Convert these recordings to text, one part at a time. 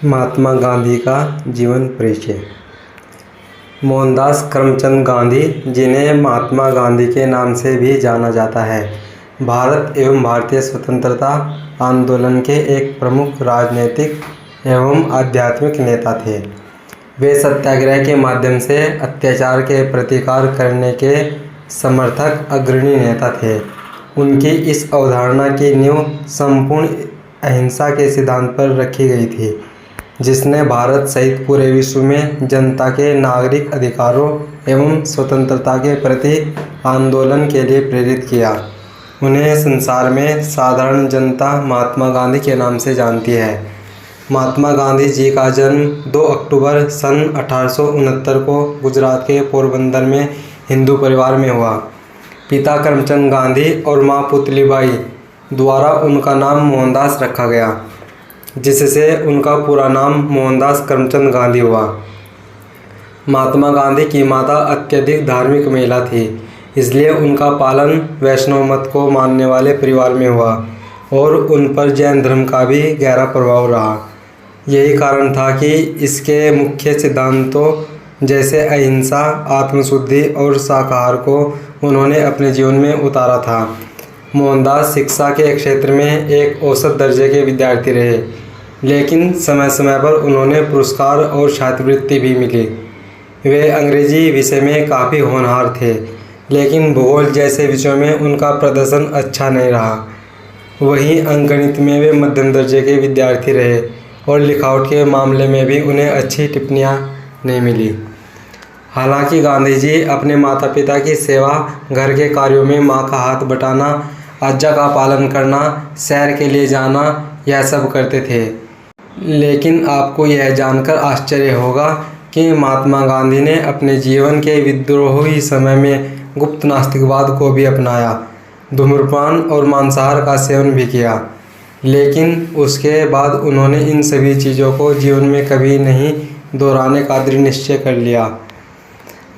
महात्मा गांधी का जीवन परिचय। मोहनदास करमचंद गांधी, जिन्हें महात्मा गांधी के नाम से भी जाना जाता है, भारत एवं भारतीय स्वतंत्रता आंदोलन के एक प्रमुख राजनीतिक एवं आध्यात्मिक नेता थे। वे सत्याग्रह के माध्यम से अत्याचार के प्रतिकार करने के समर्थक अग्रणी नेता थे। उनकी इस अवधारणा की नींव संपूर्ण अहिंसा के सिद्धांत पर रखी गई थी, जिसने भारत सहित पूरे विश्व में जनता के नागरिक अधिकारों एवं स्वतंत्रता के प्रति आंदोलन के लिए प्रेरित किया। उन्हें संसार में साधारण जनता महात्मा गांधी के नाम से जानती है। महात्मा गांधी जी का जन्म 2 अक्टूबर सन 1869 को गुजरात के पोरबंदर में हिंदू परिवार में हुआ। पिता करमचंद गांधी और मां पुतलीबाई द्वारा उनका नाम मोहनदास रखा गया, जिससे उनका पूरा नाम मोहनदास करमचंद गांधी हुआ। महात्मा गांधी की माता अत्यधिक धार्मिक महिला थी, इसलिए उनका पालन वैष्णव मत को मानने वाले परिवार में हुआ और उन पर जैन धर्म का भी गहरा प्रभाव रहा। यही कारण था कि इसके मुख्य सिद्धांतों जैसे अहिंसा, आत्मशुद्धि और शाकाहार को उन्होंने अपने जीवन में उतारा था। मोहनदास शिक्षा के क्षेत्र में एक औसत दर्जे के विद्यार्थी रहे, लेकिन समय समय पर उन्होंने पुरस्कार और छात्रवृत्ति भी मिली। वे अंग्रेजी विषय में काफ़ी होनहार थे, लेकिन भूगोल जैसे विषयों में उनका प्रदर्शन अच्छा नहीं रहा। वहीं अंकगणित में वे मध्यम दर्जे के विद्यार्थी रहे और लिखावट के मामले में भी उन्हें अच्छी टिप्पणियां नहीं मिली। हालांकि गांधी जी अपने माता पिता की सेवा, घर के कार्यों में मां का हाथ बटाना, आज्ञा का पालन करना, सैर के लिए जाना, यह सब करते थे। लेकिन आपको यह जानकर आश्चर्य होगा कि महात्मा गांधी ने अपने जीवन के विद्रोही समय में गुप्त नास्तिकवाद को भी अपनाया, धूम्रपान और मांसाहार का सेवन भी किया। लेकिन उसके बाद उन्होंने इन सभी चीज़ों को जीवन में कभी नहीं दोहराने का दृढ़ निश्चय कर लिया।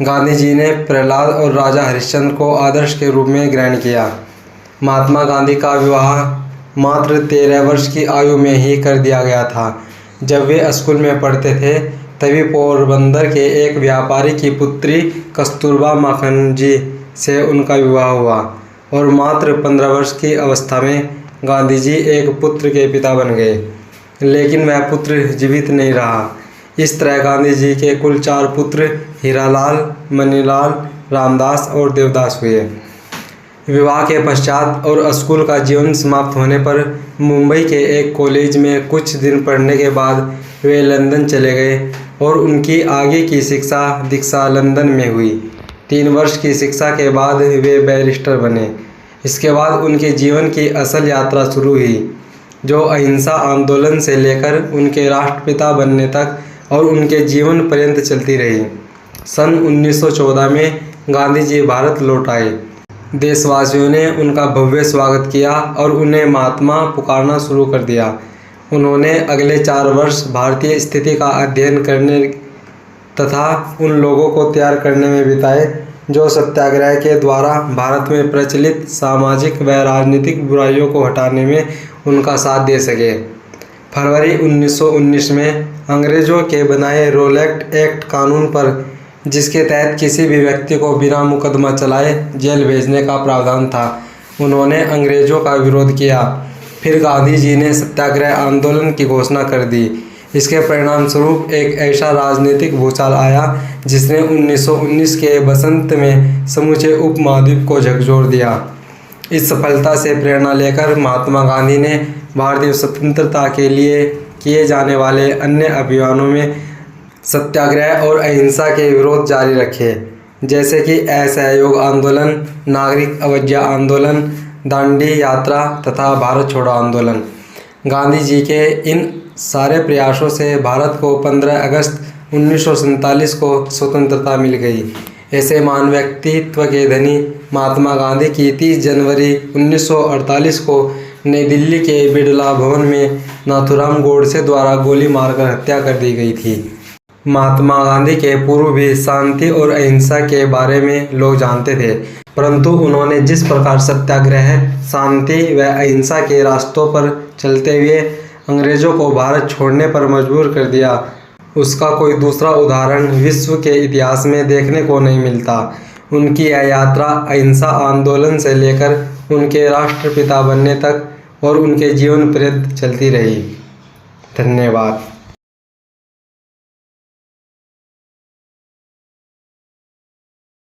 गांधी जी ने प्रहलाद और राजा हरिश्चंद्र को आदर्श के रूप में ग्रहण किया। महात्मा गांधी का विवाह मात्र 13 वर्ष की आयु में ही कर दिया गया था। जब वे स्कूल में पढ़ते थे, तभी पोरबंदर के एक व्यापारी की पुत्री कस्तूरबा माखनजी से उनका विवाह हुआ और मात्र 15 वर्ष की अवस्था में गांधी जी एक पुत्र के पिता बन गए। लेकिन वह पुत्र जीवित नहीं रहा। इस तरह गांधी जी के कुल 4 पुत्र हीरालाल, मनीलाल, रामदास और देवदास हुए। विवाह के पश्चात और स्कूल का जीवन समाप्त होने पर मुंबई के एक कॉलेज में कुछ दिन पढ़ने के बाद वे लंदन चले गए और उनकी आगे की शिक्षा दीक्षा लंदन में हुई। 3 वर्ष की शिक्षा के बाद वे बैरिस्टर बने। इसके बाद उनके जीवन की असल यात्रा शुरू हुई, जो अहिंसा आंदोलन से लेकर उनके राष्ट्रपिता बनने तक और उनके जीवन पर्यंत चलती रही। सन 1914 में गांधी जी भारत लौट आए। देशवासियों ने उनका भव्य स्वागत किया और उन्हें महात्मा पुकारना शुरू कर दिया। उन्होंने अगले 4 वर्ष भारतीय स्थिति का अध्ययन करने तथा उन लोगों को तैयार करने में बिताए जो सत्याग्रह के द्वारा भारत में प्रचलित सामाजिक व राजनीतिक बुराइयों को हटाने में उनका साथ दे सके। फरवरी 1919 में अंग्रेजों के बनाए रोलेट एक्ट कानून पर, जिसके तहत किसी भी व्यक्ति को बिना मुकदमा चलाए जेल भेजने का प्रावधान था, उन्होंने अंग्रेजों का विरोध किया। फिर गांधी जी ने सत्याग्रह आंदोलन की घोषणा कर दी। इसके परिणाम स्वरूप एक ऐसा राजनीतिक भूचाल आया जिसने 1919 के बसंत में समूचे उपमहाद्वीप को झकझोर दिया। इस सफलता से प्रेरणा लेकर महात्मा गांधी ने भारतीय स्वतंत्रता के लिए किए जाने वाले अन्य अभियानों में सत्याग्रह और अहिंसा के विरोध जारी रखे, जैसे कि असहयोग आंदोलन, नागरिक अवज्ञा आंदोलन, दांडी यात्रा तथा भारत छोड़ो आंदोलन। गांधी जी के इन सारे प्रयासों से भारत को 15 अगस्त 1947 को स्वतंत्रता मिल गई। ऐसे महान व्यक्तित्व के धनी महात्मा गांधी की 30 जनवरी 1948 को नई दिल्ली के बिड़ला भवन में नाथूराम गोडसे द्वारा गोली मारकर हत्या कर दी गई थी। महात्मा गांधी के पूर्व भी शांति और अहिंसा के बारे में लोग जानते थे, परंतु उन्होंने जिस प्रकार सत्याग्रह, शांति व अहिंसा के रास्तों पर चलते हुए अंग्रेज़ों को भारत छोड़ने पर मजबूर कर दिया, उसका कोई दूसरा उदाहरण विश्व के इतिहास में देखने को नहीं मिलता। उनकी यह यात्रा अहिंसा आंदोलन से लेकर उनके राष्ट्रपिता बनने तक और उनके जीवन पर्यंत चलती रही। धन्यवाद।